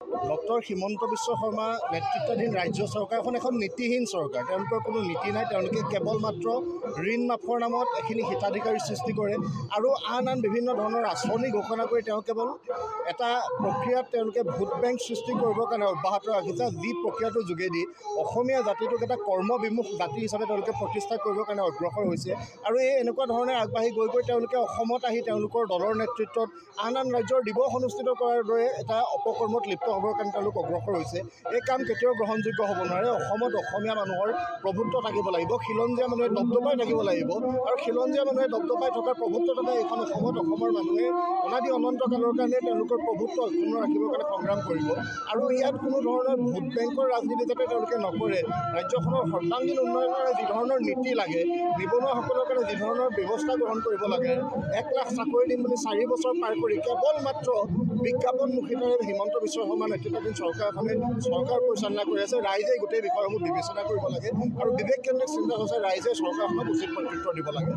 Doctor Himanta Biswa Sarma নেতৃত্বাধীন ৰাজ্য চৰকাৰখন এখন নীতিহীন চৰকাৰ। তেওঁলোকৰ কোনো নীতি নাই। তেওঁলোকে কেৱল মাত্ৰ ঋণ মাফৰ নামত এখিনি হিতাধিকাৰী সৃষ্টি কৰে আৰু আন বিভিন্ন ধৰণৰ আঁচনি ঘোষণা কৰি তেওঁ কেৱল এটা প্ৰক্ৰিয়াত তেওঁলোকে ভোট বেংক সৃষ্টি কৰিবৰ কাৰণে অব্যাহত ৰাখিছে, যি প্ৰক্ৰিয়াটোৰ যোগেদি অসমীয়া জাতিটোক এটা কৰ্মবিমুখ জাতি হিচাপে তেওঁলোকে প্ৰতিষ্ঠা কৰিবৰ কাৰণে অগ্ৰসৰ হৈছে। আৰু এই এনেকুৱা ধৰণে আগবাঢ়ি গৈ তেওঁলোকে অসমত আহি তেওঁলোকৰ দলৰ নেতৃত্বত আন ৰাজ্যৰ দিৱস অনুষ্ঠিত কৰাৰ দৰে এটা অপকৰ্মত লিপ্ত হ'বৰ কাৰণে তেওঁলোক অগ্ৰসৰ হৈছে। এই কাম কেতিয়াও গ্ৰহণযোগ্য হ'ব নোৱাৰে। অসমত অসমীয়া মানুহৰ প্ৰভুত্ব থাকিব লাগিব, খিলঞ্জীয়া মানুহে দপদপাই থাকিব লাগিব আৰু খিলঞ্জীয়া মানুহে দপদপাই থকাৰ প্ৰভুত্ব থকা এইখন অসমত অসমৰ মানুহে অনাদি অনন্ত কালৰ কাৰণে তেওঁলোকৰ প্ৰভুত্ব অক্ষুণ্ণ ৰাখিবৰ কাৰণে সংগ্ৰাম কৰিব। আৰু ইয়াত কোনো ধৰণৰ ভোট বেংকৰ ৰাজনীতি যাতে তেওঁলোকে নকৰে, ৰাজ্যখনৰ সৰ্বাংগীন উন্নয়নৰ কাৰণে যি ধৰণৰ নীতি লাগে, নিবনুৱাসকলৰ কাৰণে যি ধৰণৰ ব্যৱস্থা গ্ৰহণ কৰিব লাগে, 1 লাখ চাকৰি দিম বুলি 4 বছৰ পাৰ কৰি কেৱল মাত্ৰ বিজ্ঞাপনমুখিতাৰে হিমন্ত বিশ্ব শৰ্মা নেতৃত্বাধীন চৰকাৰখনে চৰকাৰ পৰিচালনা কৰি আছে। ৰাইজে গোটেই বিষয়সমূহ বিবেচনা কৰিব লাগে আৰু বিবেককেন্দ্ৰিক চিন্তা হৈছে ৰাইজে চৰকাৰখনক উচিত প্ৰত্যুত্তৰ দিব লাগে।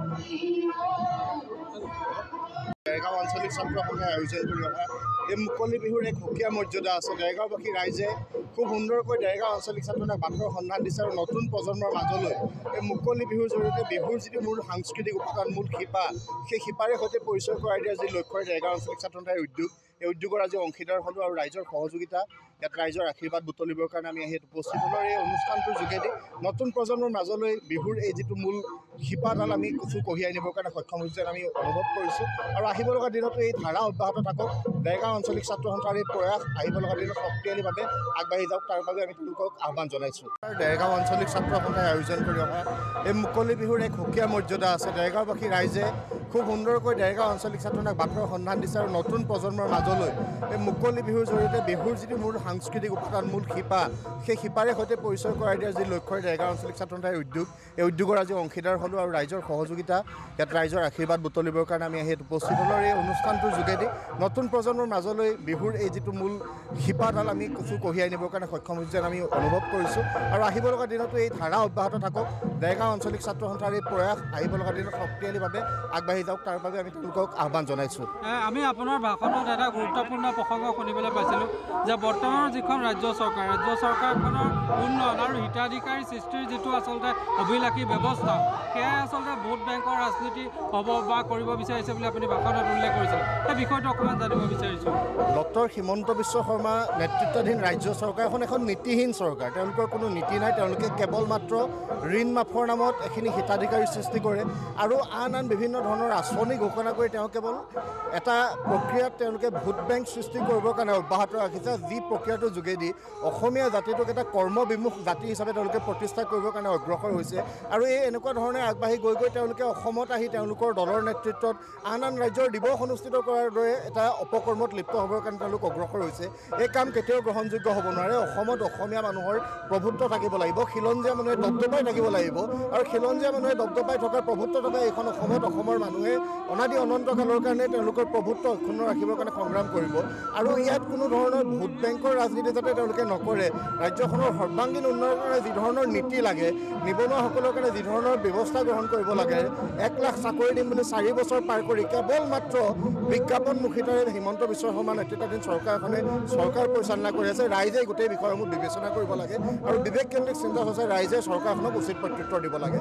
দেৰগাঁও আঞ্চলিক ছাত্ৰ সন্থাই আয়োজন কৰি অহা এই মুকলি বিহুৰ এক সুকীয়া মৰ্যাদা আছে। দেৰগাঁওবাসী ৰাইজে খুব সুন্দৰকৈ দেৰগাঁও আঞ্চলিক ছাত্ৰ সন্থাই বাটৰ সন্ধান দিছে আৰু নতুন প্ৰজন্মৰ মাজলৈ এই মুকলি বিহুৰ জৰিয়তে বিহুৰ যিটো মূল সাংস্কৃতিক উপাদান, মূল শিপা, সেই শিপাৰে সৈতে পৰিচয় কৰাই দিয়াৰ যি লক্ষ্যৰে দেৰগাঁও আঞ্চলিক ছাত্ৰ সন্থাৰ উদ্যোগ, এই উদ্যোগৰ আজি অংশীদাৰ হ'লোঁ আৰু ৰাইজৰ সহযোগিতা, ইয়াত ৰাইজৰ আশীৰ্বাদ বুটলিবৰ কাৰণে আমি ইয়াত উপস্থিত হ'লোঁ। এই অনুষ্ঠানটোৰ যোগেদি নতুন প্ৰজন্মৰ মাজলৈ বিহুৰ এই যিটো মূল শিপাডাল আমি কিছু কঢ়িয়াই নিবৰ কাৰণে সক্ষম হৈছে আমি অনুভৱ কৰিছোঁ। আৰু আহিব লগা দিনতো এই ধাৰা অব্যাহত থাকক। দেৰগাঁও আঞ্চলিক ছাত্ৰ সন্থাৰ এই প্ৰয়াস আহিব লগা দিনত শক্তিশালীভাৱে আগবাঢ়ি যাওক, তাৰ বাবে আমি তেওঁলোকক আহ্বান জনাইছোঁ। দেৰগাঁও আঞ্চলিক ছাত্ৰ সন্থাই আয়োজন কৰি অহা এই মুকলি বিহুৰ এক সুকীয়া মৰ্যাদা আছে। দেৰগাঁওবাসী ৰাইজে খুব সুন্দৰকৈ দেৰগাঁও আঞ্চলিক ছাত্ৰ সন্থাই বাটৰ সন্ধান দিছে আৰু নতুন প্ৰজন্মৰ মাজলৈ এই মুকলি বিহুৰ জৰিয়তে বিহুৰ যিটো মূল সাংস্কৃতিক উপাদান, মূল শিপা, সেই শিপাৰে সৈতে পৰিচয় কৰাই দিয়াৰ যি লক্ষ্যৰে দেৰগাঁও আঞ্চলিক ছাত্ৰ সন্থাৰ উদ্যোগ, এই উদ্যোগৰ আজি অংশীদাৰ হ'লোঁ আৰু ৰাইজৰ সহযোগিতা, ইয়াত ৰাইজৰ আশীৰ্বাদ বুটলিবৰ কাৰণে আমি ইয়াত উপস্থিত হ'লোঁ। এই অনুষ্ঠানটোৰ যোগেদি নতুন প্ৰজন্মৰ মাজলৈ বিহুৰ এই যিটো মূল শিপাডাল আমি কিছু কঢ়িয়াই নিবৰ কাৰণে সক্ষম হৈছে আমি অনুভৱ কৰিছোঁ। আৰু আহিব লগা দিনতো এই ধাৰা অব্যাহত থাকক। দেৰগাঁও আঞ্চলিক ছাত্ৰ সন্থাৰ এই প্ৰয়াস আহিব লগা দিনত শক্তিশালীভাৱে আগবাঢ়ি যাওক, তাৰ বাবে আমি তেওঁলোকক আহ্বান জনাইছোঁ। আমি আপোনাৰ ভাষণত এটা গুৰুত্বপূৰ্ণ প্ৰসংগ শুনিবলৈ পাইছিলোঁ যে বৰ্তমানৰ যিখন ৰাজ্য চৰকাৰখনৰ উন্নয়ন আৰু হিতাধিকাৰী সৃষ্টিৰ যিটো আচলতে অভিলাষী ব্যৱস্থা, সেয়াই আচলতে ভোট বেংকৰ ৰাজনীতি হ'ব বা কৰিব বিচাৰিছে বুলি আপুনি ভাষণত উল্লেখ কৰিছিল। সেই বিষয়টো অকণমান জানিব বিচাৰিছোঁ। ডক্টৰ হিমন্ত বিশ্ব শৰ্মা নেতৃত্বাধীন ৰাজ্য চৰকাৰখন এখন নীতিহীন চৰকাৰ। তেওঁলোকৰ কোনো নীতি নাই। তেওঁলোকে কেৱল মাত্ৰ ঋণ মাফৰ নামত এখিনি হিতাধিকাৰী সৃষ্টি কৰে আৰু আন বিভিন্ন ধৰণৰ আঁচনি ঘোষণা কৰি তেওঁ কেৱল এটা প্ৰক্ৰিয়াত তেওঁলোকে ভোট বেংক সৃষ্টি কৰিবৰ কাৰণে অব্যাহত ৰাখিছে, যি প্ৰক্ৰিয়াটোৰ যোগেদি অসমীয়া জাতিটোক এটা কৰ্মবিমুখ জাতি হিচাপে তেওঁলোকে প্ৰতিষ্ঠা কৰিবৰ কাৰণে অগ্ৰসৰ হৈছে। আৰু এই এনেকুৱা ধৰণে আগবাঢ়ি গৈ তেওঁলোকে অসমত আহি তেওঁলোকৰ দলৰ নেতৃত্বত আন ৰাজ্যৰ দিৱস অনুষ্ঠিত কৰাৰ দৰে এটা অপকৰ্মত লিপ্ত হ'বৰ কাৰণে তেওঁলোক অগ্ৰসৰ হৈছে। এই কাম কেতিয়াও গ্ৰহণযোগ্য হ'ব নোৱাৰে। অসমত অসমীয়া মানুহৰ প্ৰভুত্ব থাকিব লাগিব, খিলঞ্জীয়া মানুহে দপদপাই থাকিব লাগিব আৰু খিলঞ্জীয়া মানুহে দপদপাই থকাৰ প্ৰভুত্ব থকা এইখন অসমত অসমৰ মানুহে অনাদি অনন্ত কালৰ কাৰণে তেওঁলোকৰ প্ৰভুত্ব অক্ষুণ্ণ ৰাখিবৰ কাৰণে সংগ্ৰাম কৰিব। আৰু ইয়াত কোনো ধৰণৰ ভোট বেংকৰ ৰাজনীতি যাতে তেওঁলোকে নকৰে, ৰাজ্যখনৰ সৰ্বাংগীন উন্নয়নৰ কাৰণে যি ধৰণৰ নীতি লাগে, নিবনুৱাসকলৰ কাৰণে যি ধৰণৰ ব্যৱস্থা গ্ৰহণ কৰিব লাগে, 1 লাখ চাকৰি দিম বুলি 4 বছৰ পাৰ কৰি কেৱল মাত্ৰ বিজ্ঞাপনমুখিতাৰে হিমন্ত বিশ্ব শৰ্মা নেতৃত্বাধীন চৰকাৰখনে চৰকাৰ পৰিচালনা কৰি আছে। ৰাইজে গোটেই বিষয়সমূহ বিবেচনা কৰিব লাগে আৰু বিবেককেন্দ্ৰিক চিন্তা হৈছে ৰাইজে চৰকাৰখনক উচিত প্ৰত্যুত্তৰ দিব লাগে।